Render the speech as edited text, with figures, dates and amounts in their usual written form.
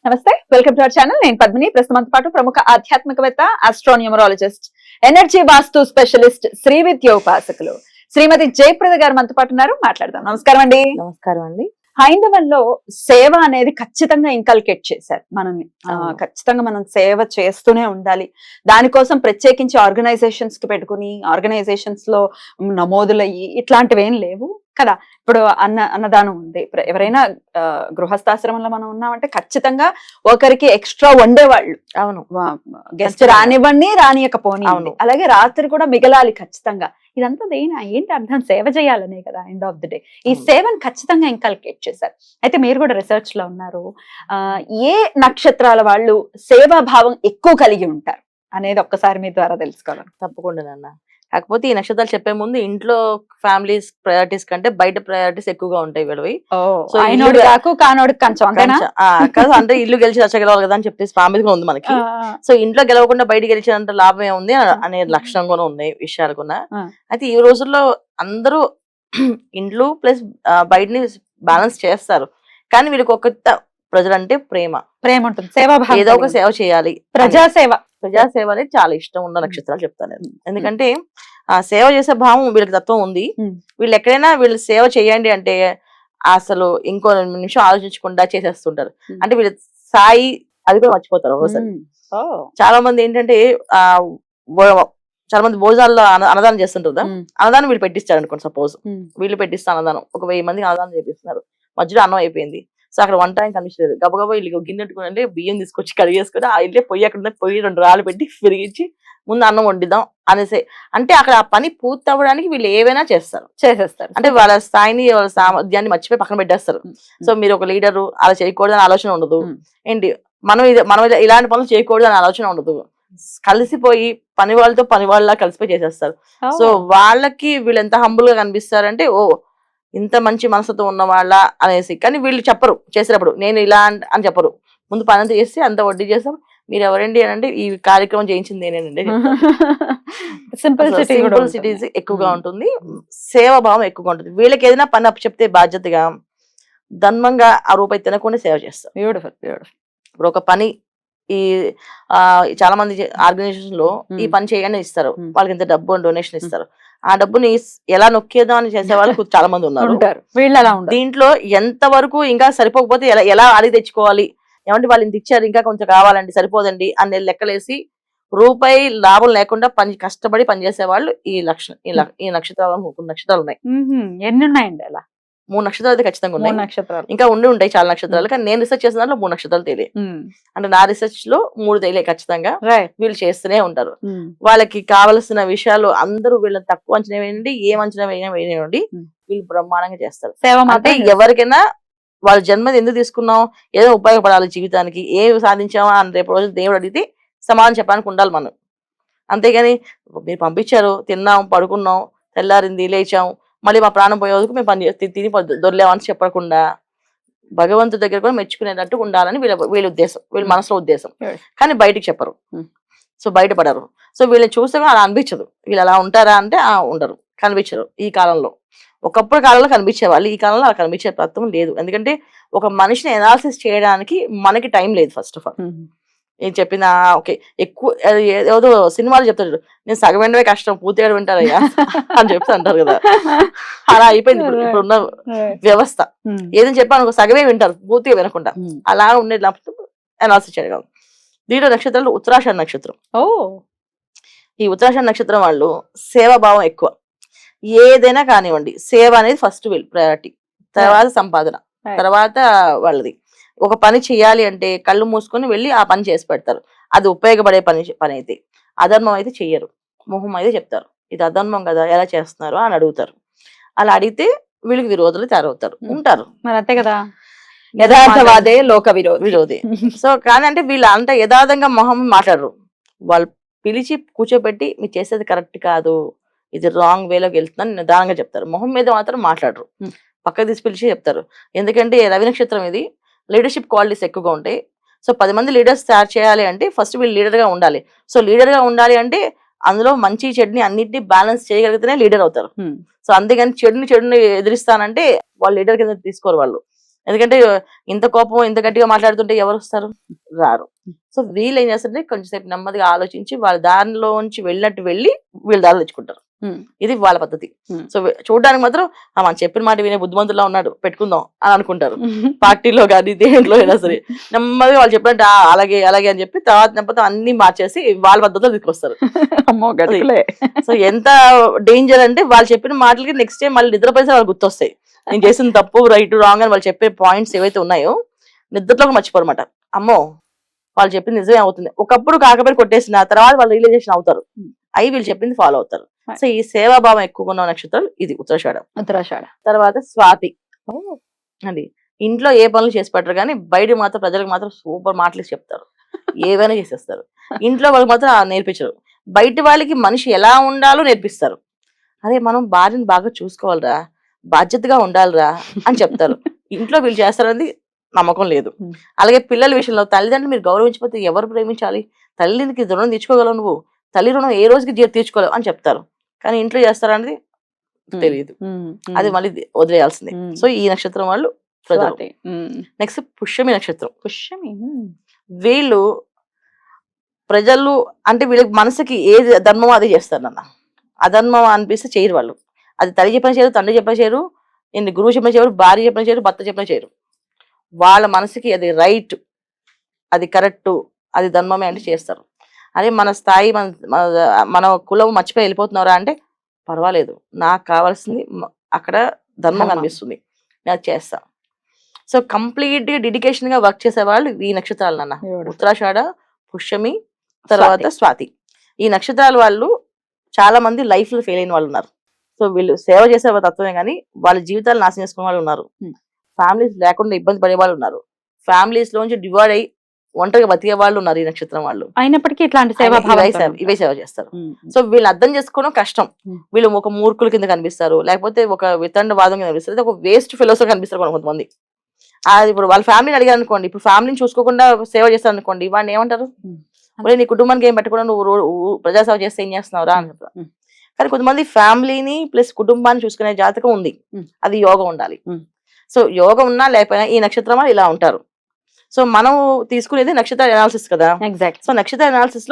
నమస్తే, welcome to our channel. నేను పద్మిని. ప్రస్తుతంతో పాటు ప్రముఖ ఆధ్యాత్మికవేత్త, ఆస్ట్రోన్యూమరాలజిస్ట్, ఎనర్జీ వాస్తు స్పెషలిస్ట్, శ్రీ విద్య ఉపాసకులు శ్రీమతి జయప్రద గారు మనతో పాటు ఉన్నారు. మాట్లాడదాం. నమస్కారం అండి. నమస్కారం అండి. హైందవంలో సేవ అనేది ఖచ్చితంగా ఇంకల్కేట్ చేశారు మనల్ని. ఖచ్చితంగా మనం సేవ చేస్తూనే ఉండాలి. దానికోసం ప్రత్యేకించి ఆర్గనైజేషన్స్ కి పెట్టుకుని ఆర్గనైజేషన్స్ లో నమోదులయ్యి ఇట్లాంటివి ఏం లేవు కదా. ఇప్పుడు అన్నదానం ఉంది. ఎవరైనా గృహస్థాశ్రమంలో మనం ఉన్నామంటే ఖచ్చితంగా ఒకరికి ఎక్స్ట్రా వండేవాళ్ళు. అవును, గెస్ట్ రానివ్వండి, రానియకపోని. అలాగే రాత్రి కూడా మిగలాలి ఖచ్చితంగా. ఇదంతా ఏంటి అర్థం? సేవ చేయాలనే కదా ఎండ్ ఆఫ్ ది డే. ఈ సేవను ఖచ్చితంగా ఇంకల్కేట్ చేశారు. అయితే మీరు కూడా రీసెర్చ్ లో ఉన్నారు. ఏ నక్షత్రాల వాళ్ళు సేవా భావం ఎక్కువ కలిగి ఉంటారు అనేది ఒక్కసారి మీ ద్వారా తెలుసుకోవాలి. తప్పకుండా నాన్న. కాకపోతే ఈ నక్షత్రాలు చెప్పే ముందు ఇంట్లో ఫ్యామిలీస్ ప్రయారిటీస్ కంటే బయట ప్రయారిటీస్ ఎక్కువగా ఉంటాయి వీళ్ళవి. కాదు అంటే ఇల్లు గెలిచి రచ్చగలవాలి కదా అని చెప్పేసి ఫ్యామిలీ ఉంది మనకి. సో ఇంట్లో గెలవకుండా బయట గెలిచినంత లాభం ఏముంది అనే లక్షణం కూడా ఉన్నాయి విషయాలు కూడా. అయితే ఈ రోజుల్లో అందరూ ఇంట్లో ప్లస్ బయటని బ్యాలెన్స్ చేస్తారు. కానీ వీళ్ళకి ఒక ప్రజలంటే ప్రేమ ఉంటుంది, సేవాభావం, ఏదో ఒక సేవ చేయాలి, ప్రజాసేవ అనేది చాలా ఇష్టం ఉన్న నక్షత్రాలు చెప్తాను నేను. ఎందుకంటే ఆ సేవ చేసే భావం వీళ్ళకి తత్వం ఉంది. వీళ్ళు ఎక్కడైనా వీళ్ళు సేవ చేయండి అంటే అసలు ఇంకో నిమిషం ఆలోచించకుండా చేసేస్తుంటారు. అంటే వీళ్ళ స్థాయి అది కూడా మర్చిపోతారు ఒకసారి. చాలా మంది ఏంటంటే చాలా మంది భోజనాల్లో అన్నదానం చేస్తుంటారు కదా. అన్నదానం వీళ్ళు పెట్టిస్తారు అనుకోండి. సపోజ్ వీళ్ళు పెట్టిస్తే అన్నదానం 1000 మందికి అన్నదానం చేపిస్తున్నారు. మధ్యలో అన్నం అయిపోయింది. సో అక్కడ వంట ఆయన కనిపించలేదు. గబగబా వీళ్ళు గిన్నె పెట్టుకుని బియ్యం తీసుకొచ్చి కడిగేసుకుని ఆ ఇల్లే పొయ్యి అక్కడ పొయ్యి 2 రాళ్ళు పెట్టి విరిగించి ముందు అన్నం వండిద్దాం అనేసి. అంటే అక్కడ ఆ పని పూర్తి అవ్వడానికి వీళ్ళు ఏవైనా చేసేస్తారు. అంటే వాళ్ళ స్థాయిని వాళ్ళ సామర్థ్యాన్ని మర్చిపోయి పక్కన పెట్టేస్తారు. సో మీరు ఒక లీడరు అలా చేయకూడదు అని ఆలోచన ఉండదు. ఏంటి మనం ఇలాంటి పనులు చేయకూడదు అని ఆలోచన ఉండదు. కలిసిపోయి పని వాళ్ళ కలిసిపోయి చేసేస్తారు. సో వాళ్ళకి వీళ్ళు ఎంత హంబుల్ గా కనిపిస్తారంటే ఓ ఇంత మంచి మనసుతో ఉన్న వాళ్ళ అనేసి. కానీ వీళ్ళు చెప్పరు చేసేటప్పుడు నేను ఇలా అని చెప్పరు. ముందు పని అంతా చేసి అంత వడ్డీ చేస్తాం. మీరు ఎవరండి అని అంటే ఈ కార్యక్రమం చేయించింది నేనేనండి. సింపుల్సిటీస్ ఎక్కువగా ఉంటుంది, సేవ భావం ఎక్కువగా ఉంటుంది. వీళ్ళకి ఏదైనా పని అప్పు చెప్తే బాధ్యతగా ధర్మంగా ఆ రూపాయి తినకుండా సేవ చేస్తారు. ఇప్పుడు ఒక పని ఈ చాలా మంది ఆర్గనైజేషన్ లో ఈ పని చేయగానే ఇస్తారు. వాళ్ళకి ఇంత డబ్బు డొనేషన్ ఇస్తారు. ఆ డబ్బుని ఎలా నొక్కేద్దాం అని చేసే వాళ్ళు చాలా మంది ఉన్నారు. దీంట్లో ఎంత వరకు ఇంకా సరిపోకపోతే ఎలా అడిగి తెచ్చుకోవాలి, ఏమంటే వాళ్ళు ఇంత ఇచ్చారు ఇంకా కొంచెం కావాలండి సరిపోదండి అనే లెక్కలేసి రూపాయి లాభం లేకుండా కష్టపడి పనిచేసే వాళ్ళు ఈ నక్షత్రాలు 3 నక్షత్రాలు ఉన్నాయి. ఎన్ని ఉన్నాయండి అలా? 3 నక్షత్రాలు అయితే ఖచ్చితంగా ఉన్నాయి. ఇంకా ఉంటాయి చాలా నక్షత్రాలు. కానీ నేను రిసెర్చ్ చేసిన దాంట్లో 3 నక్షత్రాలు తెలియ. అంటే నా రిసెర్చ్ లో 3 తెలియ ఖచ్చితంగా. వీళ్ళు చేస్తూనే ఉంటారు. వాళ్ళకి కావలసిన విషయాలు అందరూ వీళ్ళని తక్కువ అంచనా వేయండి, ఏం అంచనా వేయండి, వీళ్ళు బ్రహ్మాండంగా చేస్తారు. అంటే ఎవరికైనా వాళ్ళ జన్మది ఎందుకు తీసుకున్నాం, ఏదో ఉపయోగపడాలి జీవితానికి, ఏమి సాధించామా అని రేపు రోజు దేవుడు అడిగితే సమాధానం చెప్పడానికి ఉండాలి మనం. అంతేగాని మీరు పంపించారు, తిన్నాం, పడుకున్నాం, తెల్లారింది, లేచాం, మళ్ళీ మా ప్రాణం పోయేందుకు మేము పని చేస్తే తిని దొరలేమని చెప్పకుండా భగవంతుడి దగ్గర కూడా మెచ్చుకునేటట్టు ఉండాలని వీళ్ళ ఉద్దేశం, వీళ్ళ మనసులో ఉద్దేశం. కానీ బయటికి చెప్పరు. సో బయటపడరు. సో వీళ్ళని చూస్తే అలా అనిపించదు. వీళ్ళు అలా ఉంటారా అంటే ఉండరు, కనిపించరు. ఈ కాలంలో ఒకప్పుడు కాలంలో కనిపించేవాళ్ళు, ఈ కాలంలో అలా కనిపించే తత్వం లేదు. ఎందుకంటే ఒక మనిషిని ఎనాలిసిస్ చేయడానికి మనకి టైం లేదు. ఫస్ట్ ఆఫ్ ఆల్ నేను చెప్పిన ఓకే ఎక్కువ ఏదో సినిమాలు చెప్తాడు, నేను సగం వినడమే కష్టం పూర్తిగా వింటారయ్యా అని చెప్తా అంటారు కదా. అలా అయిపోయింది ఇప్పుడున్న వ్యవస్థ. ఏదని చెప్పాను సగమే వింటారు, పూర్తిగా వినకుండా. అలా ఉండే అనాలిసిస్ చేయగలం. దీంట్లో నక్షత్రాలు ఉత్తరాషాఢ నక్షత్రం. ఈ ఉత్తరాషాఢ నక్షత్రం వాళ్ళు సేవాభావం ఎక్కువ. ఏదైనా కానివ్వండి, సేవ అనేది ఫస్ట్ ప్రయారిటీ, తర్వాత సంపాదన, తర్వాత వాళ్ళది. ఒక పని చేయాలి అంటే కళ్ళు మూసుకొని వెళ్ళి ఆ పని చేసి పెడతారు. అది ఉపయోగపడే పని అయితే. అధర్మం అయితే చెయ్యరు. మొహం అయితే చెప్తారు, ఇది అధర్మం కదా ఎలా చేస్తున్నారు అని అడుగుతారు. అలా అడిగితే వీళ్ళకి విరోధులు తయారవుతారు, ఉంటారు. మరి అంతే కదా, యథార్థవాదే లోక విరోధి. సో కానీ అంటే వీళ్ళు అంత యథార్థంగా మొహం మాట్లాడరు. వాళ్ళు పిలిచి కూర్చోబెట్టి మీరు చేసేది కరెక్ట్ కాదు, ఇది రాంగ్ వేలోకి వెళ్తుందని నిదానంగా చెప్తారు. మొహం మీద మాత్రం మాట్లాడరు, పక్కకు తీసి పిలిచి చెప్తారు. ఎందుకంటే రవి నక్షత్రం ఇది, లీడర్షిప్ క్వాలిటీస్ ఎక్కువగా ఉంటాయి. సో 10 మంది లీడర్స్ తయారు చేయాలి అంటే ఫస్ట్ వీళ్ళు లీడర్గా ఉండాలి. సో లీడర్గా ఉండాలి అంటే అందులో మంచి చెడుని అన్నింటినీ బ్యాలెన్స్ చేయగలిగితేనే లీడర్ అవుతారు. సో అంతేగాని చెడుని ఎదిరిస్తానంటే వాళ్ళు లీడర్ కింద తీసుకోరు వాళ్ళు. ఎందుకంటే ఇంత కోపం ఇంత గట్టిగా మాట్లాడుతుంటే ఎవరు వస్తారు, రారు. సో వీళ్ళు ఏం చేస్తారంటే కొంచెం సేపు నెమ్మదిగా ఆలోచించి వాళ్ళ దారిలోంచి వెళ్ళినట్టు వెళ్ళి వీళ్ళ దారిలో తెచ్చుకుంటారు. ఇది వాళ్ళ పద్ధతి. సో చూడడానికి మాత్రం మనం చెప్పిన మాట వినే బుద్ధిమంతులా ఉన్నాడు పెట్టుకుందాం అని అనుకుంటారు. పార్టీలో కానీ దేంట్లో అయినా సరే నెమ్మదిగా వాళ్ళు చెప్పినట్టు అలాగే అలాగే అని చెప్పి తర్వాత నెమ్మది అన్ని మార్చేసి వాళ్ళ పద్ధతిలో తీసుకొస్తారు. సో ఎంత డేంజర్ అంటే వాళ్ళు చెప్పిన మాటలకి నెక్స్ట్ టైం మళ్ళీ నిద్రపోయిన వాళ్ళు గుర్తొస్తాయి. నేను చేసిన తప్పు రైట్ రాంగ్ అని వాళ్ళు చెప్పే పాయింట్స్ ఏవైతే ఉన్నాయో నిద్రలోకి మర్చిపోరు అనమాట. అమ్మో వాళ్ళు చెప్పింది నిజమే అవుతుంది. ఒకప్పుడు కాకపోయి కొట్టేసిన తర్వాత వాళ్ళు రియలైజేషన్ అవుతారు, అవి వీళ్ళు చెప్పింది ఫాలో అవుతారు. సో ఈ సేవాభావం ఎక్కువగా ఉన్న నక్షత్రాలు ఇది ఉత్తరాషాఢ. తర్వాత స్వాతి అది ఇంట్లో ఏ పనులు చేసి పెట్టరు కానీ బయట మాత్రం ప్రజలకు మాత్రం సూపర్ మాటలు చెప్తారు, ఏవైనా చేసేస్తారు. ఇంట్లో వాళ్ళకి మాత్రం నేర్పించరు, బయట వాళ్ళకి మనిషి ఎలా ఉండాలో నేర్పిస్తారు. అదే మనం భార్యను బాగా చూసుకోవాలిరా, బాధ్యతగా ఉండాలిరా అని చెప్తారు. ఇంట్లో వీళ్ళు చేస్తారనేది నమ్మకం లేదు. అలాగే పిల్లల విషయంలో తల్లిదండ్రులు మీరు గౌరవించకపోతే ఎవరు ప్రేమించాలి, తల్లికి రుణం తీర్చుకోగలవు, నువ్వు తల్లి రుణం ఏ రోజుకి తీర్చుకోలేవు అని చెప్తారు. కానీ ఇంట్లో చేస్తారనేది తెలియదు, అది మళ్ళీ వదిలేయాల్సిందే. సో ఈ నక్షత్రం వాళ్ళు ప్రజలు. నెక్స్ట్ పుష్యమి నక్షత్రం. వీళ్ళు ప్రజలు అంటే వీళ్ళకి మనసుకి ఏది ధర్మమో అదే చేస్తారు నాన్న. అధర్మం అనిపిస్తే చేయరు వాళ్ళు. అది తల్లి చెప్పిన చేయరు, తండ్రి చెప్పిన చేయరు, నేను గురువు చెప్పిన చేయరు, భార్య చెప్పిన చేయరు, భర్త చెప్పిన చేయరు. వాళ్ళ మనసుకి అది రైట్, అది కరెక్ట్, అది ధర్మమే అంటే చేస్తారు. అదే మన స్థాయి మన కులం మర్చిపోయి వెళ్ళిపోతున్నారా అంటే పర్వాలేదు, నాకు కావాల్సింది అక్కడ ధర్మం కనిపిస్తుంది, నేను చేస్తా. సో కంప్లీట్ గా డెడికేషన్ గా వర్క్ చేసే వాళ్ళు ఈ నక్షత్రాలు నాన్న. ఉత్తరాషాఢ, పుష్యమి, తర్వాత స్వాతి. ఈ నక్షత్రాల వాళ్ళు చాలా మంది లైఫ్ లో ఫెయిల్ అయిన వాళ్ళు ఉన్నారు. సో వీళ్ళు సేవ చేసే తత్వమే కానీ వాళ్ళ జీవితాలు నాశనం చేసుకునే వాళ్ళు ఉన్నారు. ఫ్యామిలీస్ లేకుండా ఇబ్బంది పడే వాళ్ళు ఉన్నారు. ఫ్యామిలీస్ లోంచి డివైడ్ అయ్యి ఒంటరిగా బతికే వాళ్ళు ఉన్నారు ఈ నక్షత్రం వాళ్ళు. అయినప్పటికీ ఇట్లాంటి ఇవే సేవ చేస్తారు. సో వీళ్ళు అర్థం చేసుకోవడం కష్టం. వీళ్ళు ఒక మూర్ఖుల కింద కనిపిస్తారు, లేకపోతే ఒక వితండవాదం కింద కనిపిస్తారు, ఒక వేస్ట్ ఫెలోస్ కనిపిస్తారు కొంతమంది. అది ఇప్పుడు వాళ్ళ ఫ్యామిలీని అడిగారు అనుకోండి, ఇప్పుడు ఫ్యామిలీని చూసుకోకుండా సేవ చేస్తారు అనుకోండి, వాడిని ఏమంటారు, మరి నీ కుటుంబానికి ఏం పెట్టకుండా నువ్వు ప్రజాసేవ చేస్తే ఏం చేస్తున్నావురా అని చెప్తారు. కానీ కొంతమంది ఫ్యామిలీని ప్లస్ కుటుంబాన్ని చూసుకునే జాతకం ఉంది, అది యోగం ఉండాలి. సో యోగం ఉన్నా లేకపోయినా ఈ నక్షత్రం ఇలా ఉంటారు. సో మనం తీసుకునేది నక్షత్ర అనాలిసిస్ కదా. ఎగ్జాక్ట్. సో నక్షత్ర అనాలిసిస్